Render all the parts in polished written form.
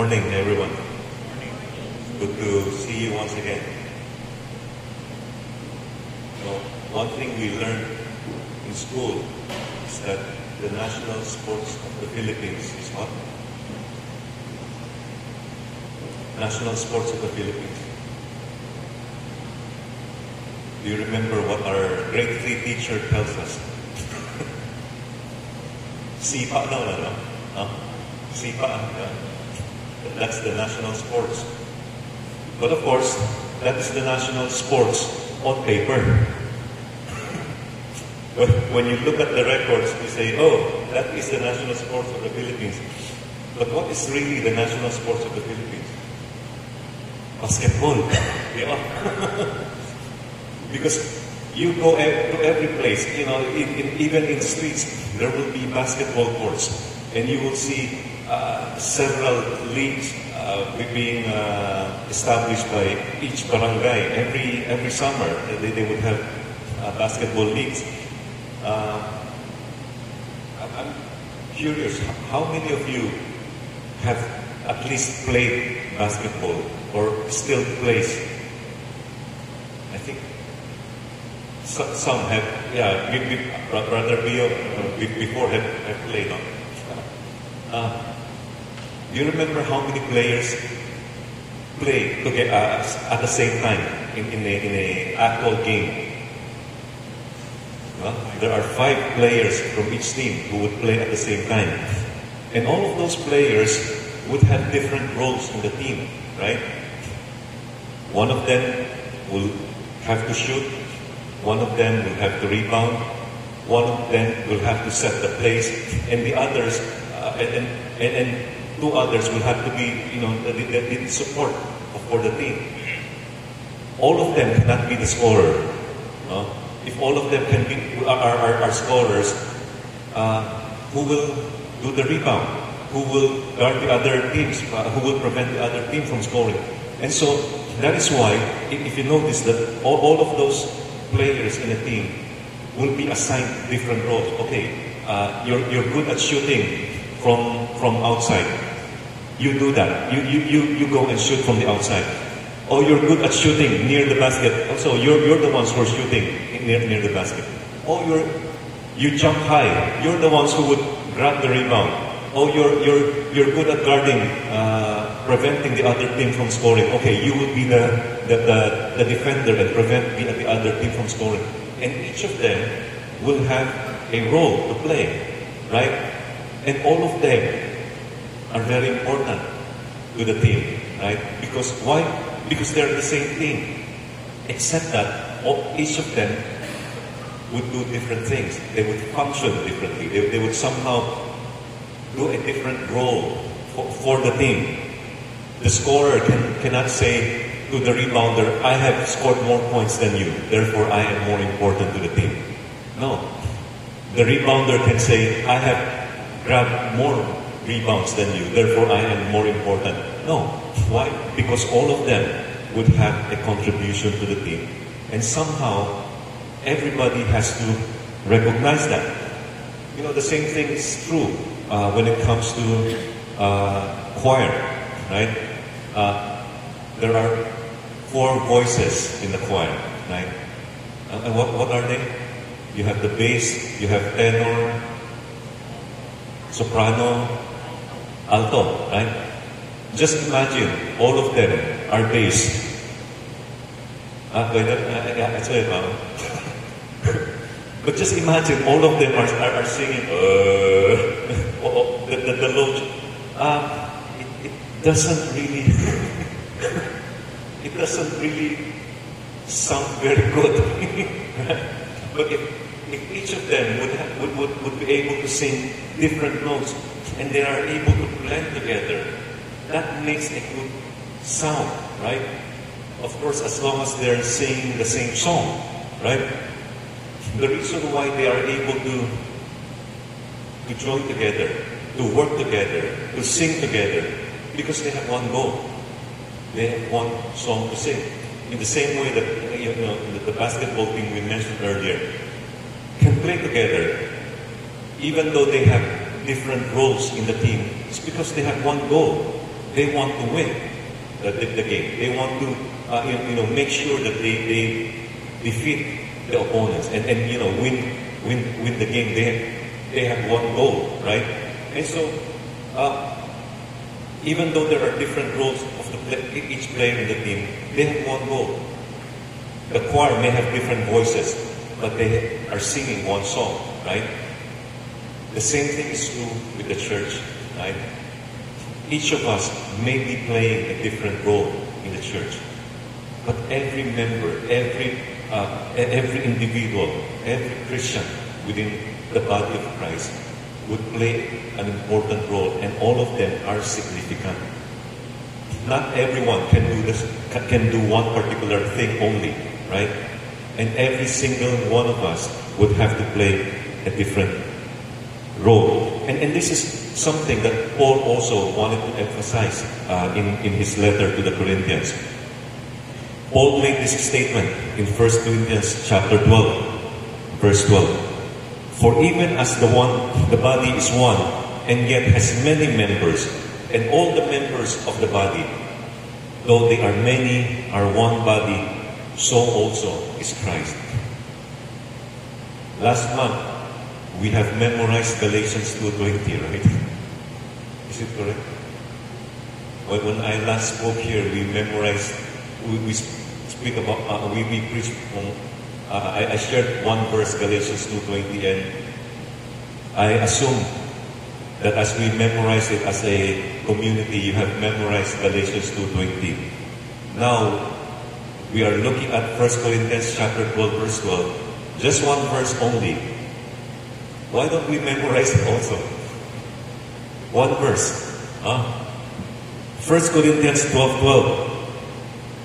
morning, everyone. Good to see you once again. One thing we learned in school is that the national sports of the Philippines is what? National sports of the Philippines. Do you remember what our grade 3 teacher tells us? Sipa daw na, no? Sipa. That's the national sports. But of course, that is the national sports on paper. When you look at the records, you say, oh, that is the national sports of the Philippines. But what is really the national sports of the Philippines? Basketball. Yeah. Because you go to every place, even in streets, there will be basketball courts. And you will see several leagues being established by each barangay. Every summer, they would have basketball leagues. I'm curious, how many of you have at least played basketball or still plays? I think some have, yeah, Brother Bio before have played. Do you remember how many players play at the same time in a actual game? Well, there are 5 players from each team who would play at the same time. And all of those players would have different roles in the team, right? One of them will have to shoot. One of them will have to rebound. One of them will have to set the pace. And the others, and 2 others will have to be, the support for the team. All of them cannot be the scorer. If all of them are scorers, who will do the rebound? Who will guard the other teams? Who will prevent the other team from scoring? And so that is why, if you notice that all of those players in a team will be assigned different roles. Okay, you're good at shooting from outside. You do that. You go and shoot from the outside. Oh, you're good at shooting near the basket. Also, you're the ones who are shooting near the basket. Oh, you jump high. You're the ones who would grab the rebound. Oh, you're good at guarding, preventing the other team from scoring. Okay, you would be the defender and prevent the other team from scoring. And each of them will have a role to play, right? And all of them are very important to the team, right? Because why? Because they're the same team, except that each of them would do different things. They would function differently. They would somehow do a different role for the team. The scorer cannot say to the rebounder, I have scored more points than you, therefore I am more important to the team. No. The rebounder can say, I have grabbed more rebounds than you, therefore I am more important. No. Why? Because all of them would have a contribution to the team. And somehow, everybody has to recognize that. The same thing is true when it comes to choir, right? There are 4 voices in the choir, right? And what are they? You have the bass, you have tenor, soprano, alto, right? Just imagine, all of them are bass. But just imagine, all of them are singing, the low. It doesn't really, it doesn't really sound very good. But if each of them would be able to sing different notes, and they are able to blend together, that makes a good sound, right? Of course, as long as they're singing the same song, right? The reason why they are able to join together, to work together, to sing together, because they have one goal. They have one song to sing. In the same way that the basketball team we mentioned earlier can play together, even though they have different roles in the team, it's because they have one goal. they want to win the game. They want to make sure that they defeat the opponents and win the game. They have one goal, right? And so even though there are different roles of each player in the team, they have one goal. The choir may have different voices, but they are singing one song, right? The same thing is true with the church, right? Each of us may be playing a different role in the church, but every member, every individual, every Christian within the body of Christ would play an important role, and all of them are significant. Not everyone can do this, can do one particular thing only, right? And every single one of us would have to play a different role. And this is something that Paul also wanted to emphasize in his letter to the Corinthians. Paul made this statement in 1 Corinthians chapter 12, verse 12. For even as the body is one, and yet has many members, and all the members of the body, though they are many, are one body, so also is Christ. Last month, we have memorized Galatians 2:20, right? Is it correct? When I last spoke here, we memorized, we speak about, we preached on, I shared one verse, Galatians 2:20, and I assume that as we memorize it as a community, you have memorized Galatians 2:20. Now, we are looking at 1 Corinthians chapter 12, verse 12. Just one verse only. Why don't we memorize it also? One verse. 1 Corinthians 12:12.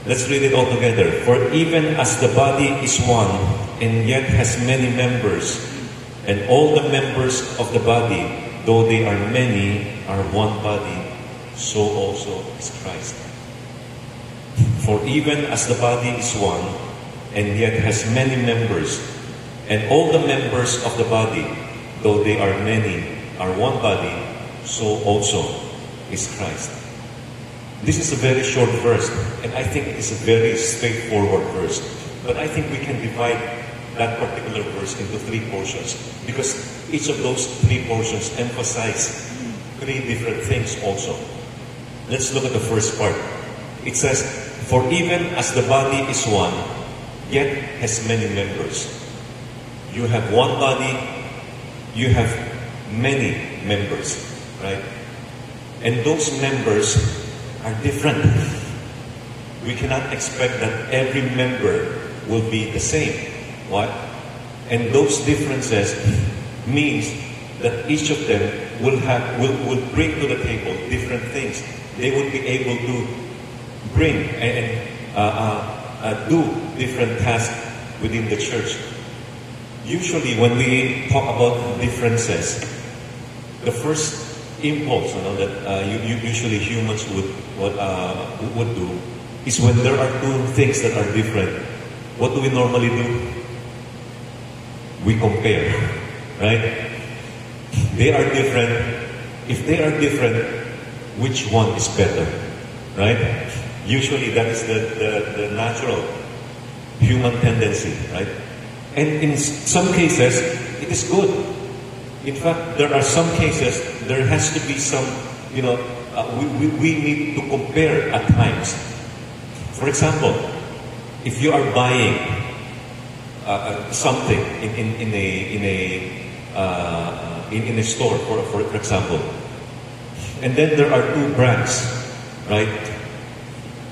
Let's read it all together. For even as the body is one, and yet has many members, and all the members of the body, though they are many, are one body, so also is Christ. For even as the body is one, and yet has many members, and all the members of the body, though they are many, are one body, so also is Christ. This is a very short verse, and I think it is a very straightforward verse. But I think we can divide that particular verse into three portions, because each of those three portions emphasize three different things also. Let's look at the first part. It says, for even as the body is one, yet has many members. You have one body, you have many members, right? And those members are different. We cannot expect that every member will be the same. What? And those differences means that each of them will bring to the table different things. They will be able to bring and do different tasks within the church. Usually, when we talk about differences, the first impulse that usually humans would do is when there are two things that are different. What do we normally do? We compare, right? They are different. If they are different, which one is better, right? Usually that is the natural human tendency, right? And in some cases, it is good. In fact, there are some cases, there has to be some, we need to compare at times. For example, if you are buying something in a store, for example, and then there are two brands, right?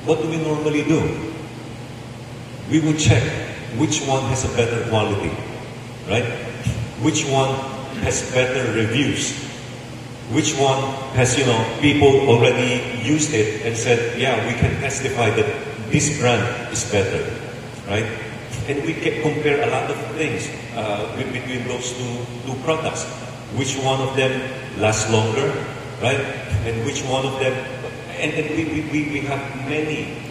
What do we normally do? We would check which one has a better quality, right? Which one has better reviews? Which one has, people already used it and said, yeah, we can testify that this brand is better, right? And we can compare a lot of things between those two products. Which one of them lasts longer, right? And which one of them, and we have many,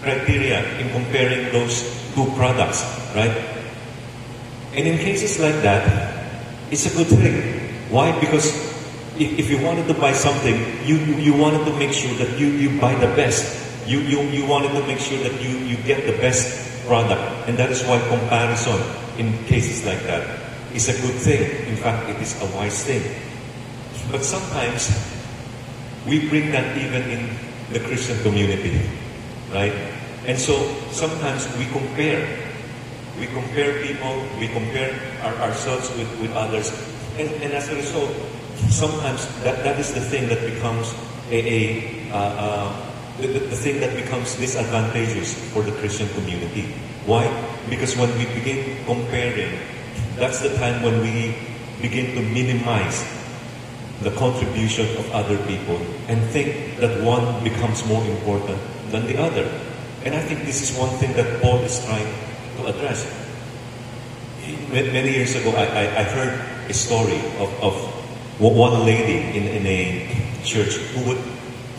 criteria in comparing those two products, right? And in cases like that, it's a good thing. Why? Because if you wanted to buy something, you wanted to make sure that you buy the best. You wanted to make sure that you get the best product. And that is why comparison in cases like that is a good thing. In fact, it is a wise thing. But sometimes we bring that even in the Christian community, right? And so sometimes we compare. We compare people, we compare ourselves with others. And as a result, sometimes that is the thing that becomes the thing that becomes disadvantageous for the Christian community. Why? Because when we begin comparing, that's the time when we begin to minimize the contribution of other people and think that one becomes more important than the other. And I think this is one thing that Paul is trying to address. Many years ago, I heard a story of one lady in a church who would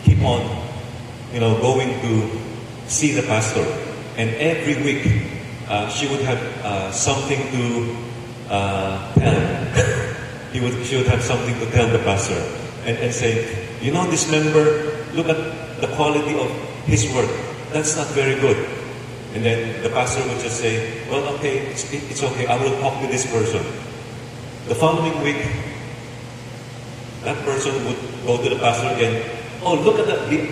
keep on, going to see the pastor. And every week, she would have something to tell. She would have something to tell the pastor and say, this member, look at the quality of his work. That's not very good. And then the pastor would just say, well, okay, it's okay. I will talk to this person. The following week, that person would go to the pastor again. Oh, look at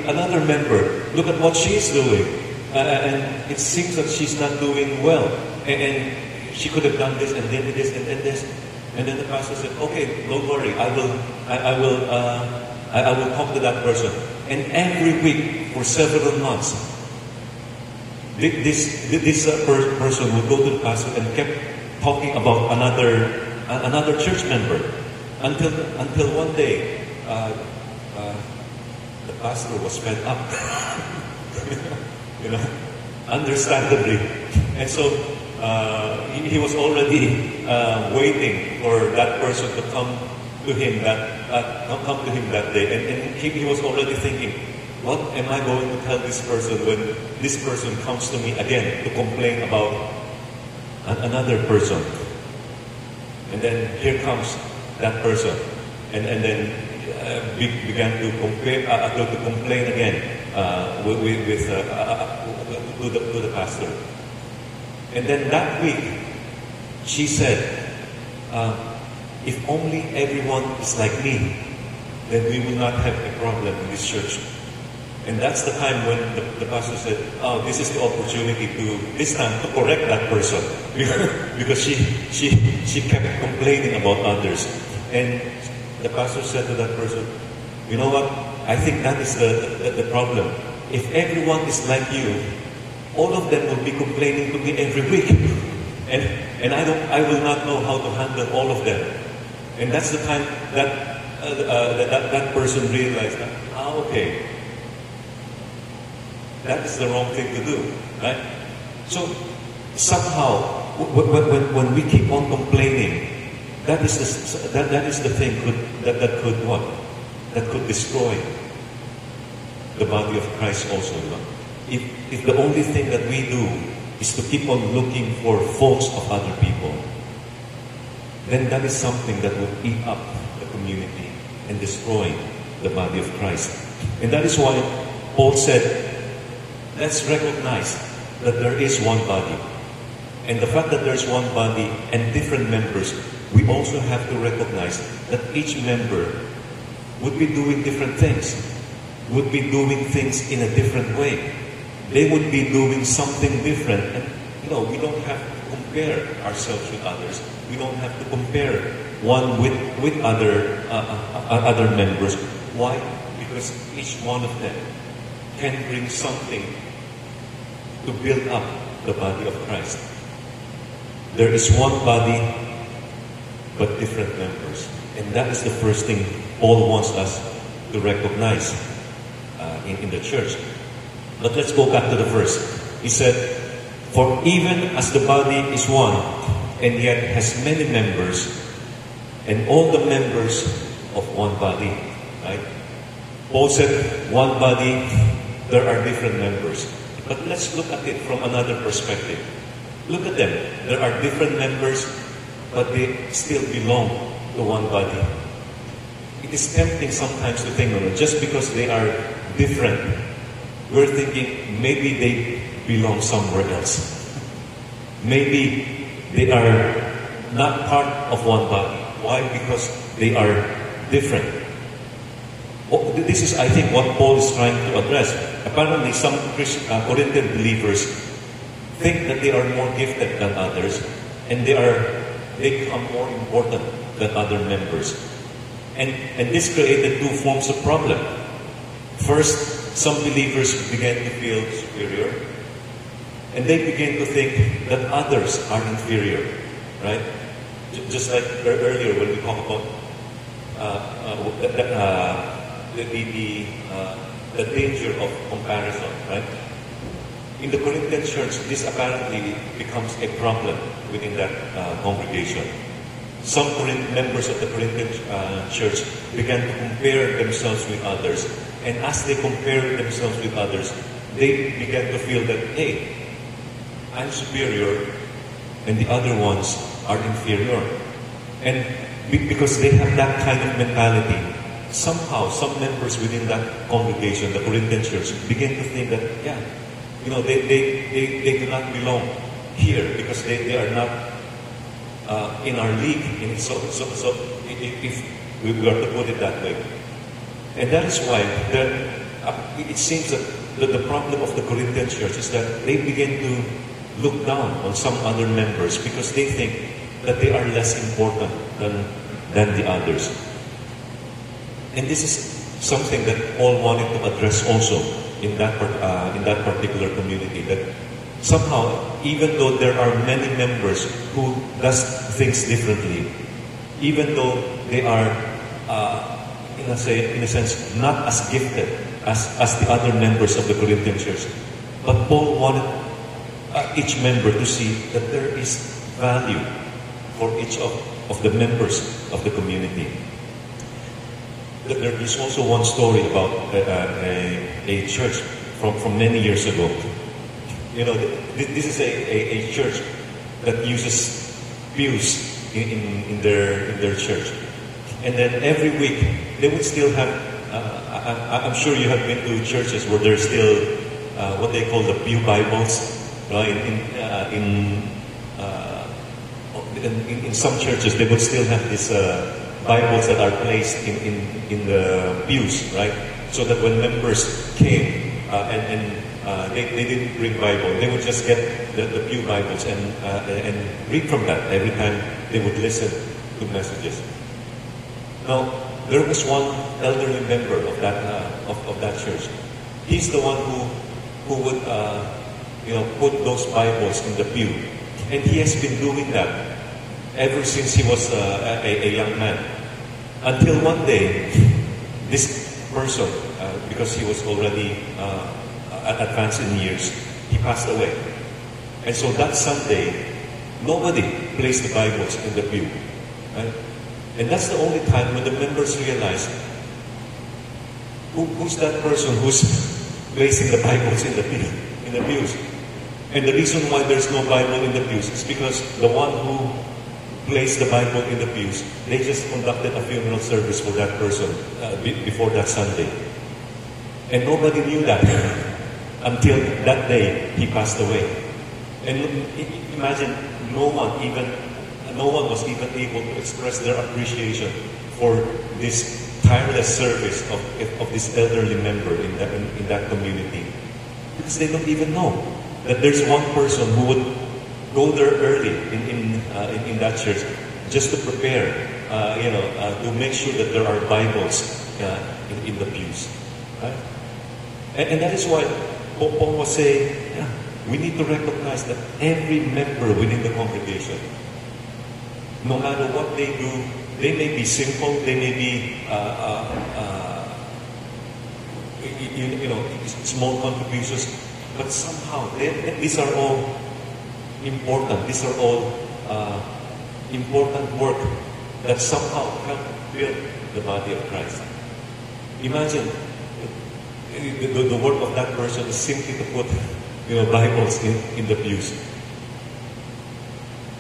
another member. Look at what she's doing. And it seems that she's not doing well. And she could have done this and did this and this. And then the pastor said, okay, don't worry. I will talk to that person. And every week for several months, this person would go to the pastor and kept talking about another church member until one day the pastor was fed up, understandably, and so he was already waiting for that person to come to him that day, and he was already thinking, what am I going to tell this person when this person comes to me again to complain about another person? And then here comes that person, and then began to complain again to the pastor. And then that week, she said, if only everyone is like me, then we will not have a problem in this church. And that's the time when the pastor said, oh, this is the opportunity this time to correct that person. Because she kept complaining about others. And the pastor said to that person, you know what? I think that is the problem. If everyone is like you, all of them will be complaining to me every week. And I will not know how to handle all of them. And that's the time that person realized that, okay, that is the wrong thing to do, right? So somehow, when we keep on complaining, that is the thing that could destroy the body of Christ also. If the only thing that we do is to keep on looking for faults of other people, then that is something that will eat up the community and destroy the body of Christ. And that is why Paul said, let's recognize that there is one body. And the fact that there's one body and different members, we also have to recognize that each member would be doing different things, would be doing things in a different way. They would be doing something different. And, we don't have to compare ourselves with others. We don't have to compare one with other members. Why? Because each one of them can bring something to build up the body of Christ. There is one body, but different members. And that is the first thing Paul wants us to recognize in the church. But let's go back to the verse. He said, for even as the body is one, and yet has many members, and all the members of one body, right? Paul said, one body, there are different members. But let's look at it from another perspective. Look at them. There are different members, but they still belong to one body. It is tempting sometimes to think, just because they are different, we're thinking maybe they belong somewhere else. Maybe they are not part of one body. Why? Because they are different. This is, I think, what Paul is trying to address. Apparently, some Corinthian believers think that they are more gifted than others, and they become more important than other members. And this created two forms of problem. First, some believers began to feel superior, and they began to think that others are inferior, right? Just like earlier when we talked about the danger of comparison, right? In the Corinthian church, this apparently becomes a problem within that congregation. Some members of the Corinthian church began to compare themselves with others. And as they compared themselves with others, they began to feel that, hey, I'm superior and the other ones are inferior. And because they have that kind of mentality, somehow some members within that congregation, the Corinthian church, began to think that, yeah, they do not belong here because they are not in our league. So if we were to put it that way. And that is why it seems that the problem of the Corinthian church is that they begin to look down on some other members because they think that they are less important than the others. And this is something that Paul wanted to address also in that particular community. That somehow, even though there are many members who does things differently, even though they are in a sense not as gifted as the other members of the Corinthian church, but Paul wanted each member to see that there is value for each of the members of the community. There is also one story about a church from many years ago. This is a church that uses pews in their church. And then every week, they would still have, I'm sure you have been to churches where there's still what they call the pew Bibles. Right? In some churches, they would still have these Bibles that are placed in the pews, right? So that when members came and they didn't bring Bible, they would just get the pew Bibles and read from that every time they would listen to messages. Now, there was one elderly member of that church. He's the one who would put those Bibles in the pew, and he has been doing that ever since he was a young man. Until one day, this person, because he was already advanced in years, he passed away. And so that Sunday, nobody placed the Bibles in the pew. Right? And that's the only time when the members realized, who's that person who's placing the Bibles in the pews? And the reason why there's no Bible in the pews is because the one who placed the Bible in the pews, they just conducted a funeral service for that person before that Sunday. And nobody knew that until that day he passed away. And imagine, no one was even able to express their appreciation for this tireless service of this elderly member in that community. Because they don't even know that there's one person who would go there early in that church just to prepare, to make sure that there are Bibles in the pews. Right? And that is why Paul was saying, we need to recognize that every member within the congregation, no matter what they do, they may be simple, they may be small contributions, but somehow these are all important. These are all important work that somehow help build the body of Christ. Imagine the work of that person is simply to put Bibles in the pews.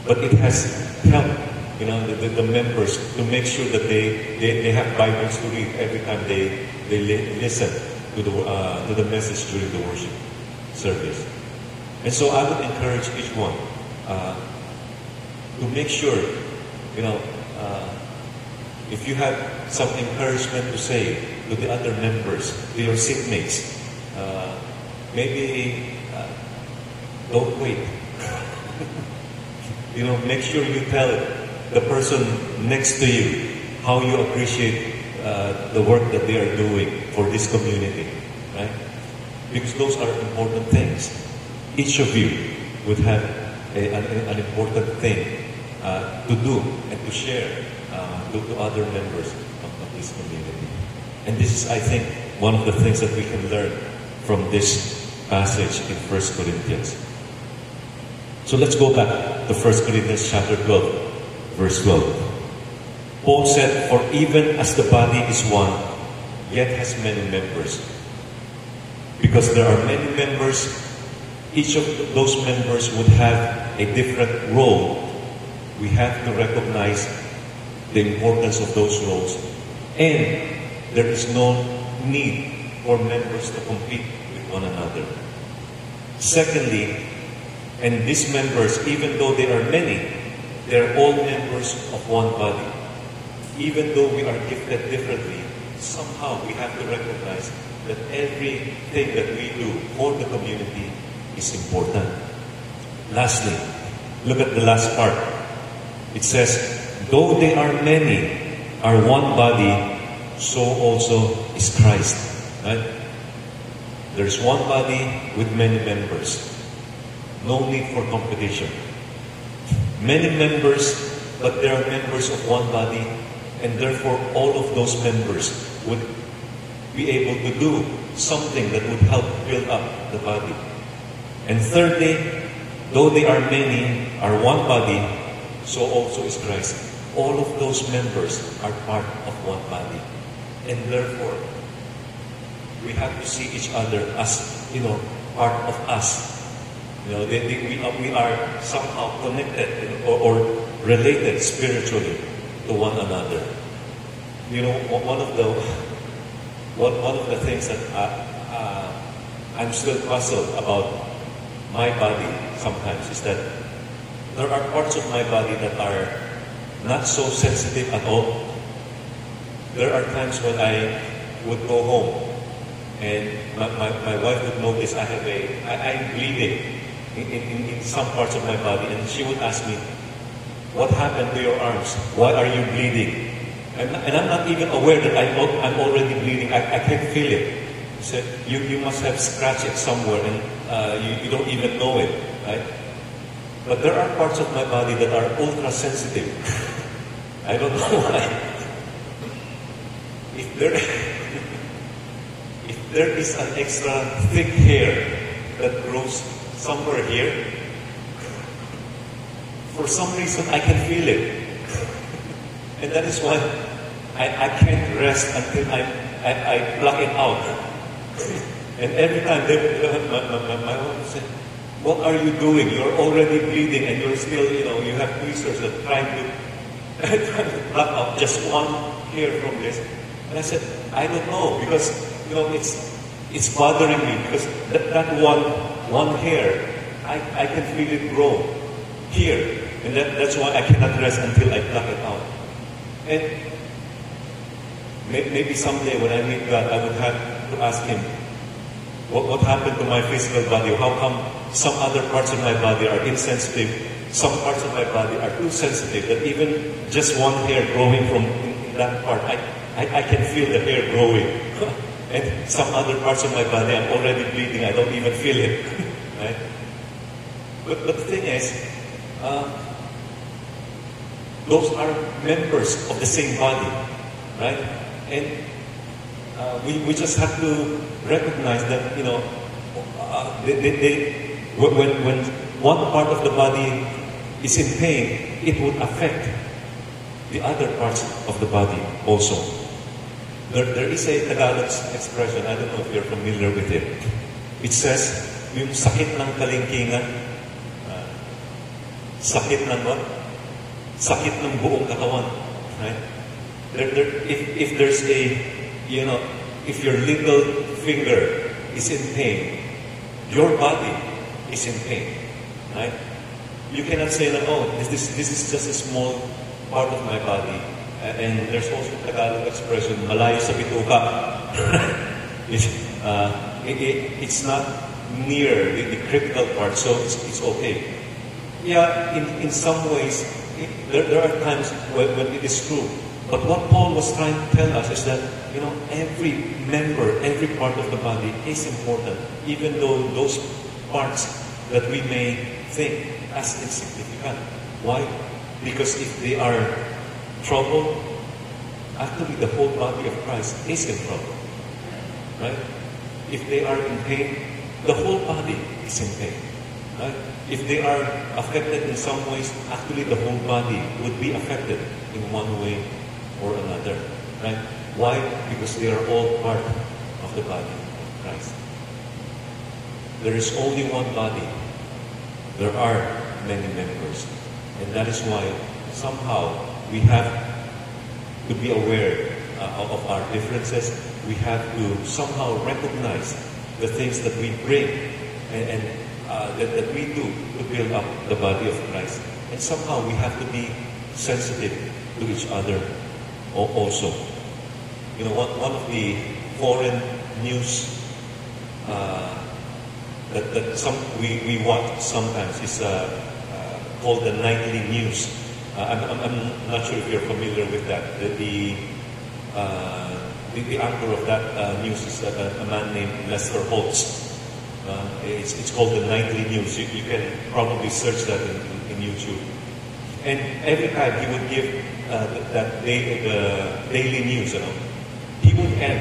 But it has helped the members to make sure that they have Bibles to read every time they listen to the message during the worship service. And so I would encourage each one to make sure, if you have some encouragement to say to the other members, to your seatmates, maybe don't wait. Make sure you tell the person next to you how you appreciate the work that they are doing for this community, right? Because those are important things. Each of you would have an important thing to do and to share to other members of this community. And this is, I think, one of the things that we can learn from this passage in 1 Corinthians. So let's go back to 1 Corinthians chapter 12, verse 12. Paul said, "For even as the body is one, yet has many members." Because there are many members, each of those members would have a different role. We have to recognize the importance of those roles. And there is no need for members to compete with one another. Secondly, and these members, even though they are many, they're all members of one body. Even though we are gifted differently, somehow we have to recognize that everything that we do for the community is important. Lastly, look at the last part. It says, "Though they are many, are one body, so also is Christ." Right? There's one body with many members. No need for competition. Many members, but they are members of one body, and therefore all of those members would be able to do something that would help build up the body. And thirdly, though they are many, are one body, so also is Christ. All of those members are part of one body. And therefore, we have to see each other as, part of us. We are somehow connected or related spiritually to one another. One of the things that I'm still puzzled about my body sometimes is that there are parts of my body that are not so sensitive at all. There are times when I would go home and my wife would notice I'm bleeding in some parts of my body, and she would ask me, "What happened to your arms? Why are you bleeding?" And I'm not even aware that I'm already bleeding. I can't feel it. She said, you must have scratched it somewhere and you don't even know it, right? But there are parts of my body that are ultra sensitive. I don't know why. If there is an extra thick hair that grows somewhere here, for some reason I can feel it. And that is why I can't rest until I pluck it out. And every time my wife would say, "What are you doing? You're already bleeding and you're still, you have tweezers that trying to pluck out just one hair from this." And I said, "I don't know, because, it's bothering me, because that one hair, I can feel it grow here. And that's why I cannot rest until I pluck it out." And maybe someday when I meet God, I would have to ask Him, what happened to my physical body? How come some other parts of my body are insensitive, some parts of my body are too sensitive, that even just one hair growing from in that part, I can feel the hair growing. And some other parts of my body, I'm already bleeding, I don't even feel it. Right? But the thing is, those are members of the same body, right? And we just have to recognize that, when one part of the body is in pain, it would affect the other parts of the body also. There is a Tagalog expression, I don't know if you're familiar with it. It says, yung sakit ng kalingkingan, sakit ng what? sakit ng buong katawan, right? If there's a, if your little finger is in pain, your body is in pain, right? You cannot say that, oh, this is just a small part of my body. And there's also Tagalog expression, malayo sa bituka. It's not near the critical part, so it's okay. Yeah, in some ways, there are times when it is true. But what Paul was trying to tell us is that, every member, every part of the body is important, even though those parts that we may think as insignificant. Why? Because if they are troubled, actually the whole body of Christ is in trouble. Right? If they are in pain, the whole body is in pain. Right? If they are affected in some ways, actually the whole body would be affected in one way or another. Right? Why? Because they are all part of the body of Christ. There is only one body. There are many members. And that is why somehow we have to be aware of our differences. We have to somehow recognize the things that we bring and that we do to build up the body of Christ. And somehow we have to be sensitive to each other also. One of the foreign news that we watch sometimes is called the nightly news. I'm not sure if you're familiar with that. The anchor of that news is a man named Lester Holtz. It's called the nightly news. You can probably search that in YouTube. And every time he would give the daily news, he would end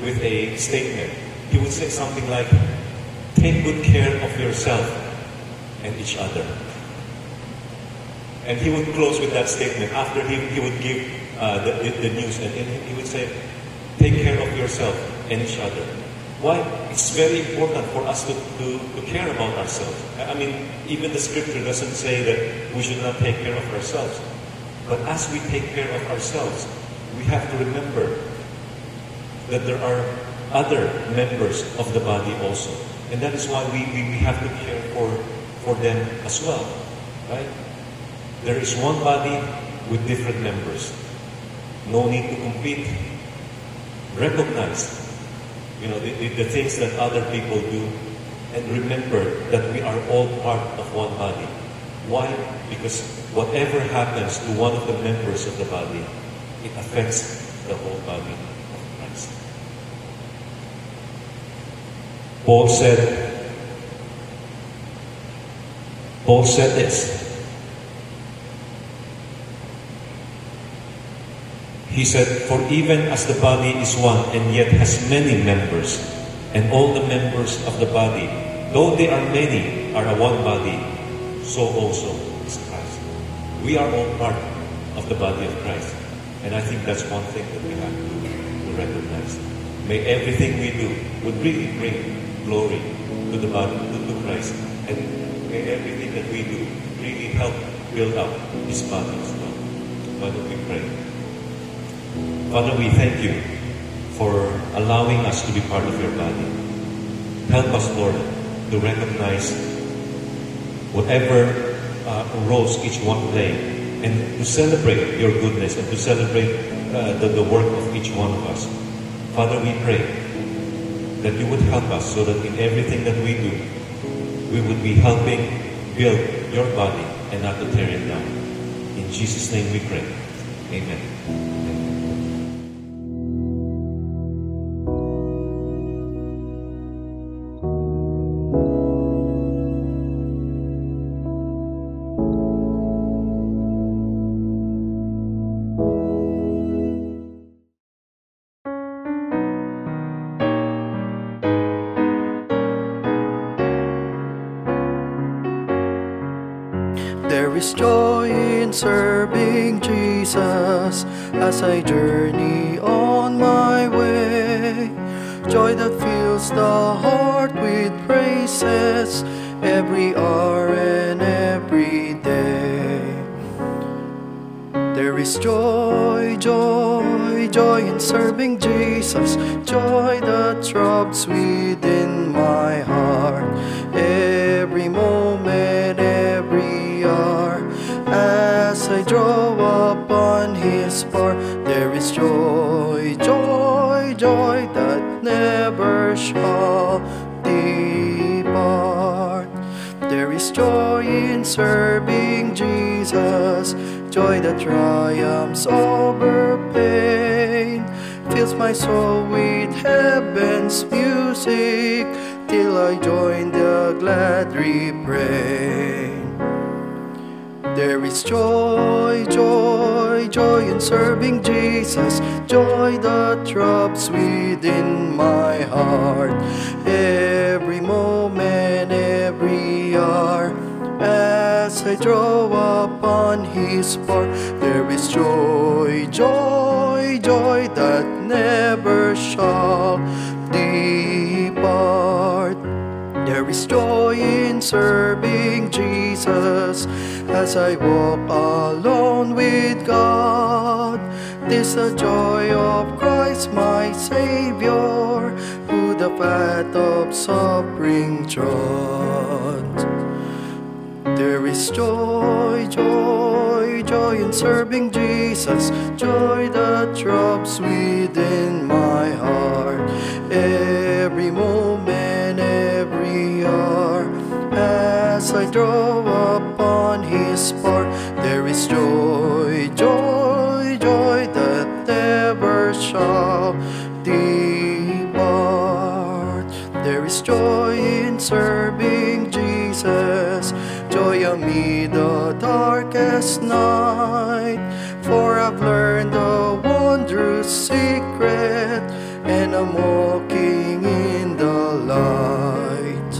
with a statement. He would say something like, "Take good care of yourself and each other." And he would close with that statement. After he would give the news, and he would say, "Take care of yourself and each other." Why? It's very important for us to care about ourselves. I mean, even the scripture doesn't say that we should not take care of ourselves. But as we take care of ourselves, we have to remember that there are other members of the body also. And that is why we have to care for them as well. Right? There is one body with different members. No need to compete. Recognize, the things that other people do, and remember that we are all part of one body. Why? Because whatever happens to one of the members of the body, it affects the whole body of Christ. Paul said this. He said, "For even as the body is one and yet has many members, and all the members of the body, though they are many, are a one body, so also is Christ." We are all part of the body of Christ. And I think that's one thing that we have to recognize. May everything we do would really bring glory to the body, to Christ. And may everything that we do really help build up His body as well. Father, we pray. Father, we thank you for allowing us to be part of your body. Help us, Lord, to recognize whatever roles each one play, and to celebrate your goodness and to celebrate the work of each one of us. Father, we pray that you would help us so that in everything that we do, we would be helping build your body and not to tear it down. In Jesus' name we pray. Amen. There is joy in serving Jesus as I journey on my way. Joy that fills the heart with praises, every hour and every day. is joy, joy, joy in serving Jesus, joy that throbs within my heart. Every moment, every hour, as I draw upon His bar, there is joy, joy, joy that never shall depart. There is joy in serving Jesus, joy that triumphs over pain, fills my soul with heaven's music, till I join the glad refrain. There is joy, joy, joy in serving Jesus, joy that throbs within my heart. Every moment, every hour, as I draw upon His bar, there is joy, joy, joy that never shall depart. There is joy in serving Jesus, as I walk alone with God. This the joy of Christ my Savior, who the path of suffering trod. There is joy, joy, joy in serving Jesus, joy that throbs within my heart. Every moment, every hour, as I draw upon His bar, there is joy, joy, joy that never shall depart. There is joy in serving Jesus, joy amid the darkest night, for I've learned the wondrous secret, and I'm walking in the light.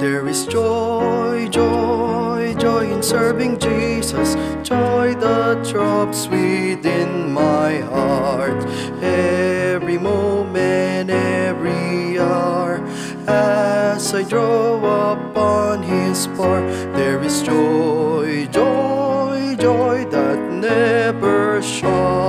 There is joy, joy, joy in serving Jesus, joy that throbs within my heart. Every moment, every hour, as I draw upon His bar, there is joy, joy, joy that never shall